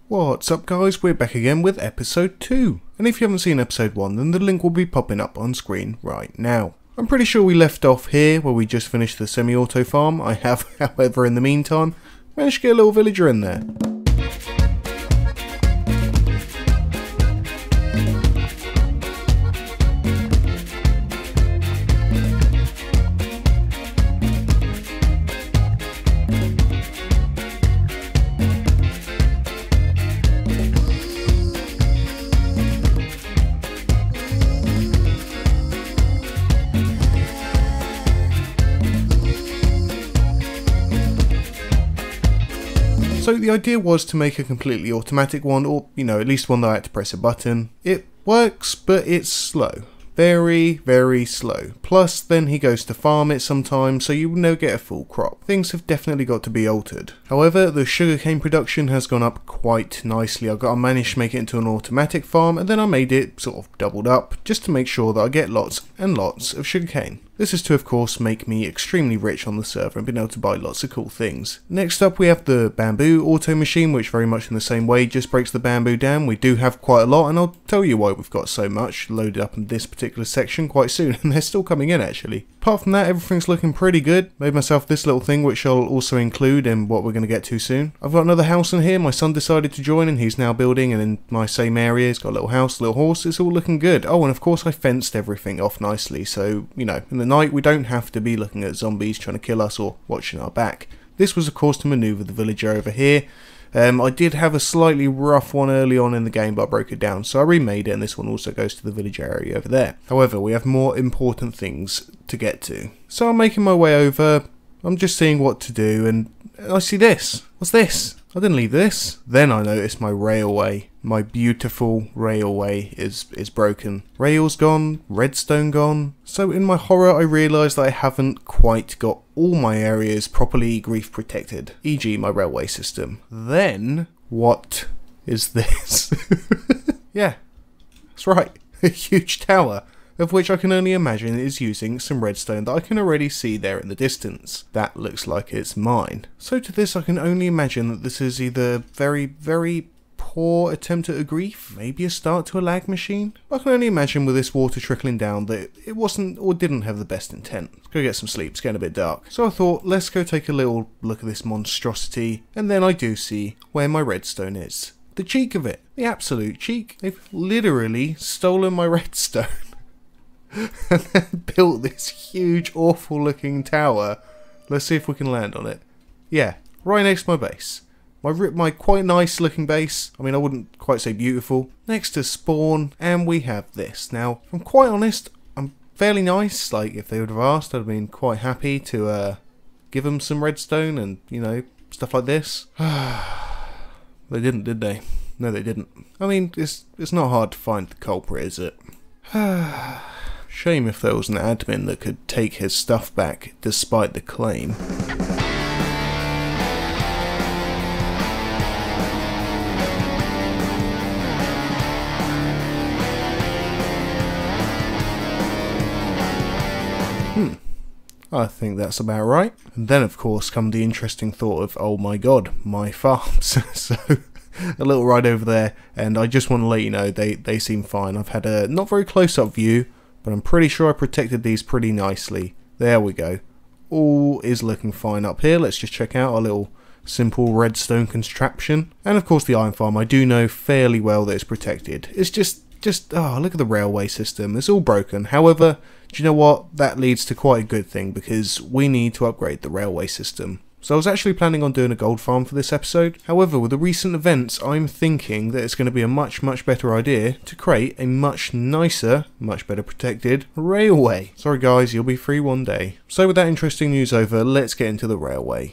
What's up guys, we're back again with episode 2, and if you haven't seen episode 1 then the link will be popping up on screen right now. I'm pretty sure we left off here where we just finished the semi-auto farm. I have, however, in the meantime, managed to get a little villager in there. So the idea was to make a completely automatic one, or, at least one that I had to press a button. It works, but it's slow. Very, very slow. Plus, then he goes to farm it sometimes, so you will never get a full crop. Things have definitely got to be altered. However, the sugarcane production has gone up quite nicely. I managed to make it into an automatic farm, and then I made it sort of doubled up, just to make sure that I get lots and lots of sugarcane. This is to, of course, make me extremely rich on the server and being able to buy lots of cool things. Next up we have the bamboo auto machine, which very much in the same way just breaks the bamboo down. We do have quite a lot, and I'll tell you why we've got so much loaded up in this particular section quite soon, and they're still coming in actually. Apart from that, everything's looking pretty good. Made myself this little thing which I'll also include in what we're going to get to soon. I've got another house in here. My son decided to join and he's now building, and in my same area he's got a little house, a little horse. It's all looking good. Oh, and of course I fenced everything off nicely, so in the night we don't have to be looking at zombies trying to kill us or watching our back. This was of course to maneuver the villager over here. I did have a slightly rough one early on in the game, but I broke it down, so I remade it, and this one also goes to the village area over there. However, we have more important things to get to. So I'm making my way over, I'm just seeing what to do, and I see this. What's this? I didn't leave this. Then I noticed my railway. My beautiful railway is broken. Rails gone, redstone gone. So in my horror I realised that I haven't quite got all my areas properly grief protected, e.g. my railway system. Then, what is this? Yeah, that's right, a huge tower, of which I can only imagine is using some redstone that I can already see there in the distance. That looks like it's mine. So to this I can only imagine that this is either very, very poor attempt at a grief, maybe a start to a lag machine. I can only imagine with this water trickling down that it wasn't or didn't have the best intent. Let's go get some sleep, it's getting a bit dark. So I thought, let's go take a little look at this monstrosity, and then I do see where my redstone is. The cheek of it, the absolute cheek. They've literally stolen my redstone and then built this huge awful looking tower. Let's see if we can land on it. Yeah, right next to my base. My quite nice looking base. I mean, I wouldn't quite say beautiful. Next to spawn, and we have this. Now, if I'm quite honest, I'm fairly nice. Like, if they would have asked, I'd have been quite happy to give them some redstone and, stuff like this. They didn't, did they? No, they didn't. I mean, it's not hard to find the culprit, is it? Shame if there was an admin that could take his stuff back despite the claim. I think that's about right. And then of course come the interesting thought of, oh my god, my farms. So a little ride over there, and I just want to let you know they seem fine. I've had a not very close up view, but I'm pretty sure I protected these pretty nicely. There we go. All is looking fine up here. Let's just check out our little simple redstone contraption. And of course the iron farm, I do know fairly well that it's protected. It's just oh, look at the railway system. It's all broken. However, do you know what? That leads to quite a good thing, because we need to upgrade the railway system. So I was actually planning on doing a gold farm for this episode. However, with the recent events, I'm thinking that it's going to be a much better idea to create a much nicer, much better protected railway. Sorry guys, you'll be free one day. So with that interesting news over, let's get into the railway.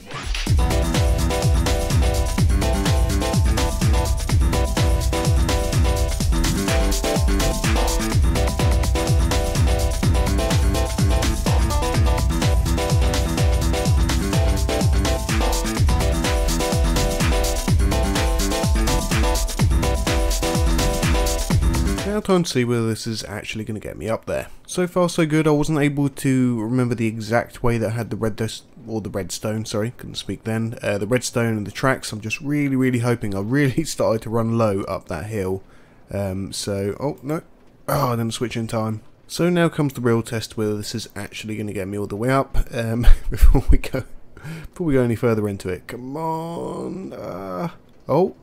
Now time to see whether this is actually going to get me up there. So far so good. I wasn't able to remember the exact way that I had the or the redstone, sorry, couldn't speak then. The redstone and the tracks, I'm just really hoping. I really started to run low up that hill. Oh no, I didn't switch in time. So now comes the real test whether this is actually going to get me all the way up before we go any further into it. Come on. Oh,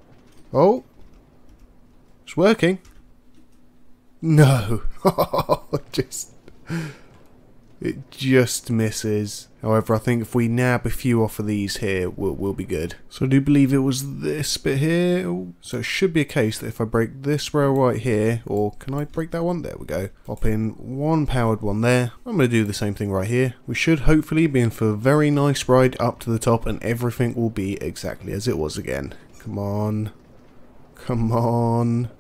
it's working. No, it just misses. However, I think if we nab a few off of these here, we'll be good. So I do believe it was this bit here. Ooh. So it should be a case that if I break this rail right here, or can I break that one? There we go. Pop in one powered one there. I'm going to do the same thing right here. We should hopefully be in for a very nice ride up to the top, and everything will be exactly as it was again. Come on. Come on.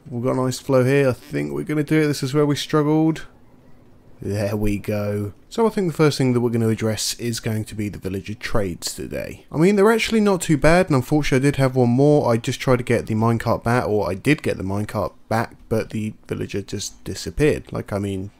We've got a nice flow here. I think we're going to do it. This is where we struggled. There we go. So I think the first thing that we're going to address is going to be the villager trades today. I mean, they're actually not too bad, and unfortunately I did have one more. I just tried to get the minecart back, or I did get the minecart back, but the villager just disappeared. Like, I mean,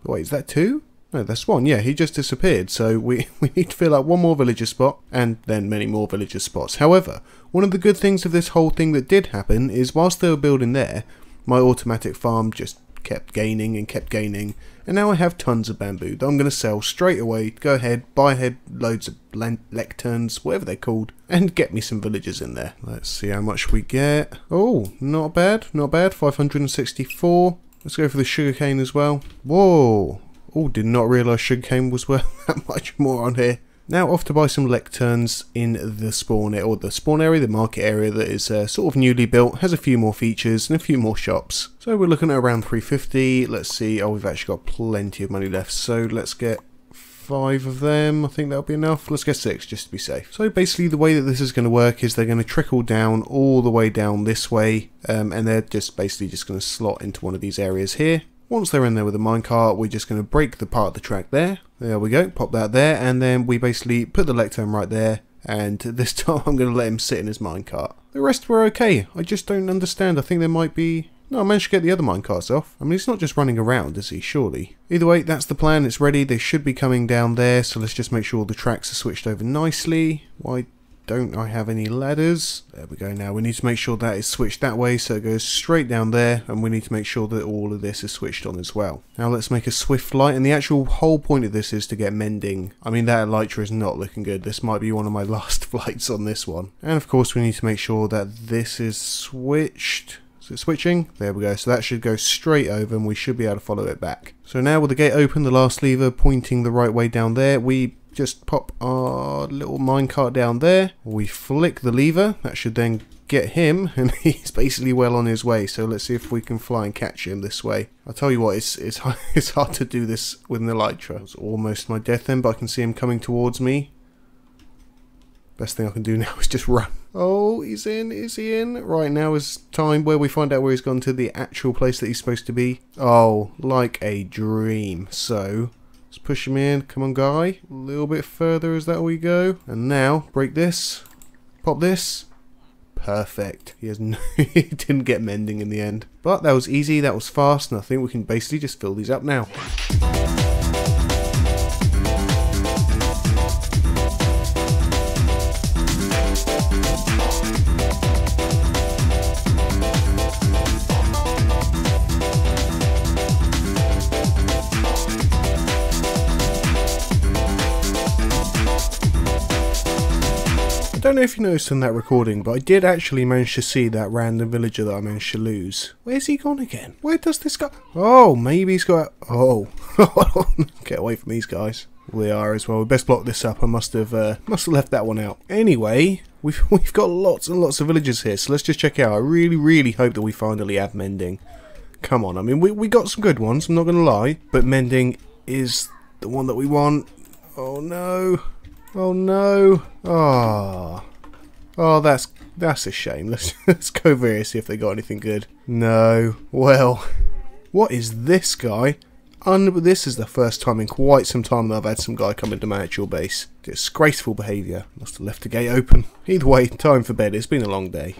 wait, is that two? No, that's one. Yeah, he just disappeared. So we need to fill out one more villager spot, and then many more villager spots. However, one of the good things of this whole thing that did happen is whilst they were building there, my automatic farm just kept gaining and kept gaining, and now I have tons of bamboo that I'm going to sell straight away. Go ahead, buy ahead loads of lecterns, whatever they're called, and get me some villagers in there. Let's see how much we get. Oh, not bad, 564. Let's go for the sugarcane as well. Whoa, oh, did not realise sugarcane was worth that much more on here. Now off to buy some lecterns in the spawn area, or the spawn area, the market area that is sort of newly built, has a few more features and a few more shops. So we're looking at around 350. Let's see. Oh, we've actually got plenty of money left. So let's get 5 of them. I think that'll be enough. Let's get 6 just to be safe. So basically the way that this is going to work is they're going to trickle down all the way down this way, and they're just basically just going to slot into one of these areas here. Once they're in there with a minecart, we're just going to break the part of the track there. There we go, pop that there, and then we basically put the lectern right there, and this time I'm going to let him sit in his minecart. The rest were okay, I just don't understand. I think there might be... No, I managed to get the other minecarts off. I mean, he's not just running around, is he? Surely. Either way, that's the plan, it's ready. They should be coming down there, so let's just make sure the tracks are switched over nicely. Why don't I have any ladders? There we go. Now we need to make sure that is switched that way, so it goes straight down there, and we need to make sure that all of this is switched on as well. Now let's make a swift light, and the actual whole point of this is to get mending. I mean, that elytra is not looking good. This might be one of my last flights on this one. And of course we need to make sure that this is switched. Is it switching? There we go. So that should go straight over, and we should be able to follow it back. So now with the gate open, the last lever pointing the right way down there, we just pop our little minecart down there. We flick the lever. That should then get him, and he's basically well on his way. So let's see if we can fly and catch him this way. I'll tell you what, it's hard to do this with an elytra. It's almost my death end, but I can see him coming towards me. Best thing I can do now is just run. Oh, he's in. Is he in? Right, now is time where we find out where he's gone to the actual place that he's supposed to be. Oh, like a dream. So let's push him in. Come on, guy. A little bit further as that we go. And now, break this. Pop this. Perfect. He didn't get mending in the end. But that was easy, that was fast, and I think we can basically just fill these up now. I don't know if you noticed in that recording, but I did actually manage to see that random villager that I managed to lose. Where's he gone again? Where does this go? Oh, maybe he's got... Oh, get away from these guys. We are as well. We best block this up. I must have left that one out. Anyway, we've got lots and lots of villagers here, so let's just check it out. I really hope that we finally have mending. Come on, I mean, we got some good ones, I'm not going to lie, but mending is the one that we want. Oh no. Oh no! Oh, that's a shame. Let's go over here and see if they got anything good. No. Well, what is this guy? This is the first time in quite some time that I've had some guy come into my actual base. Disgraceful behaviour. Must have left the gate open. Either way, time for bed. It's been a long day.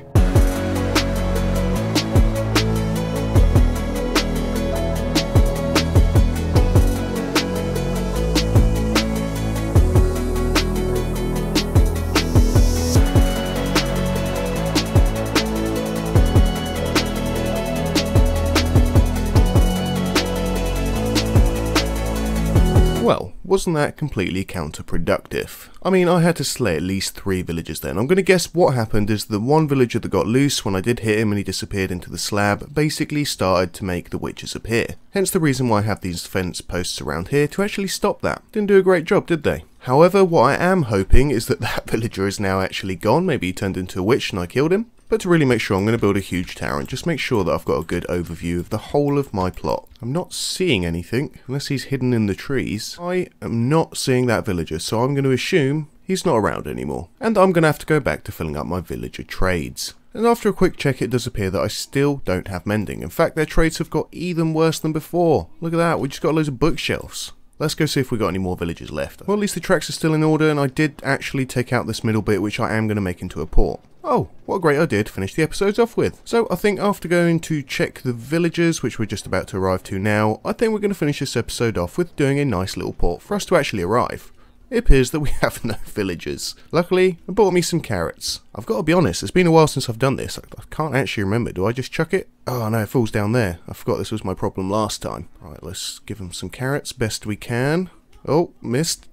wasn't that completely counterproductive? I mean, I had to slay at least 3 villagers then. I'm going to guess what happened is the one villager that got loose when I did hit him and he disappeared into the slab basically started to make the witches appear. Hence the reason why I have these fence posts around here to actually stop that. Didn't do a great job, did they? However, what I am hoping is that that villager is now actually gone. Maybe he turned into a witch and I killed him. But to really make sure, I'm going to build a huge tower and just make sure that I've got a good overview of the whole of my plot. I'm not seeing anything, unless he's hidden in the trees. I am not seeing that villager, so I'm going to assume he's not around anymore. And I'm going to have to go back to filling up my villager trades. And after a quick check, it does appear that I still don't have mending. In fact, their trades have got even worse than before. Look at that, we just got loads of bookshelves. Let's go see if we got any more villagers left. Well, at least the tracks are still in order, and I did actually take out this middle bit, which I am going to make into a port. Oh, what a great idea to finish the episodes off with. So I think after going to check the villagers, which we're just about to arrive to now, I think we're going to finish this episode off with doing a nice little port for us to actually arrive. It appears that we have no villagers. Luckily, I bought me some carrots. I've got to be honest, it's been a while since I've done this. I can't actually remember. Do I just chuck it? Oh no, it falls down there. I forgot this was my problem last time. Right, let's give them some carrots best we can. Oh, missed.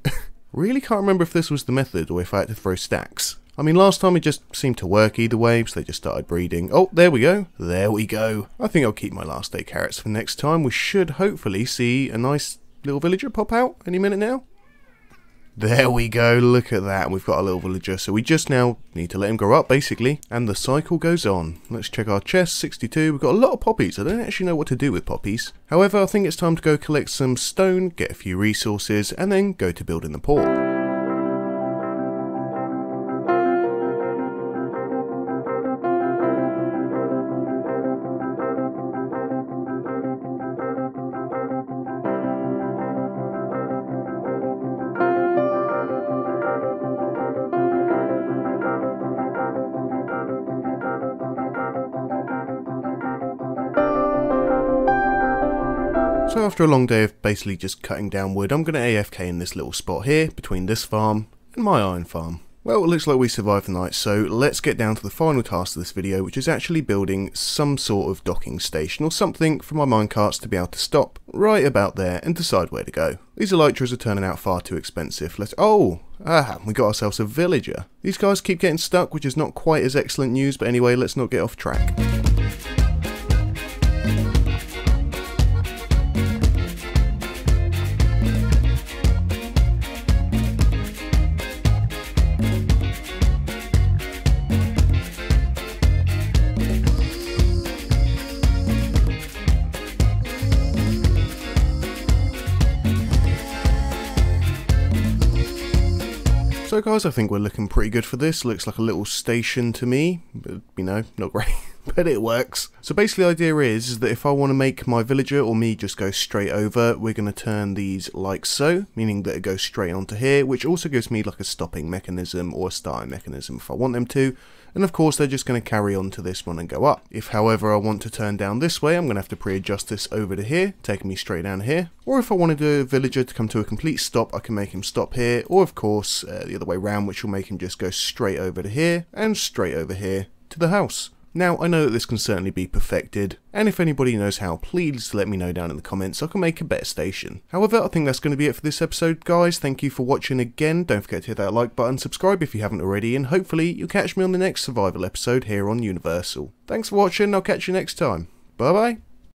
Really can't remember if this was the method or if I had to throw stacks. I mean, last time it just seemed to work either way, so they just started breeding. Oh, there we go. There we go. I think I'll keep my last 8 carrots for next time. We should hopefully see a nice little villager pop out any minute now. There we go, look at that, we've got a little villager, so we just now need to let him grow up, basically, and the cycle goes on. Let's check our chest, 62, we've got a lot of poppies, I don't actually know what to do with poppies. However, I think it's time to go collect some stone, get a few resources, and then go to building the port. So after a long day of basically just cutting down wood, I'm going to AFK in this little spot here, between this farm and my iron farm. Well, it looks like we survived the night, so let's get down to the final task of this video, which is actually building some sort of docking station or something for my minecarts to be able to stop right about there and decide where to go. These elytras are turning out far too expensive. We got ourselves a villager. These guys keep getting stuck, which is not quite as excellent news, but anyway, let's not get off track. So guys, I think we're looking pretty good for this. Looks like a little station to me, but, you know, not great, but it works. So basically the idea is that if I want to make my villager or me just go straight over, we're going to turn these like so, meaning that it goes straight onto here, which also gives me like a stopping mechanism or a starting mechanism if I want them to. And of course they're just going to carry on to this one and go up. If however I want to turn down this way, I'm going to have to pre-adjust this over to here, taking me straight down here. Or if I wanted a villager to come to a complete stop, I can make him stop here. Or of course the other way around, which will make him just go straight over to here and straight over here to the house. Now, I know that this can certainly be perfected, and if anybody knows how, please let me know down in the comments so I can make a better station. However, I think that's going to be it for this episode, guys. Thank you for watching again. Don't forget to hit that like button, subscribe if you haven't already, and hopefully you'll catch me on the next survival episode here on Universal. Thanks for watching, I'll catch you next time. Bye bye.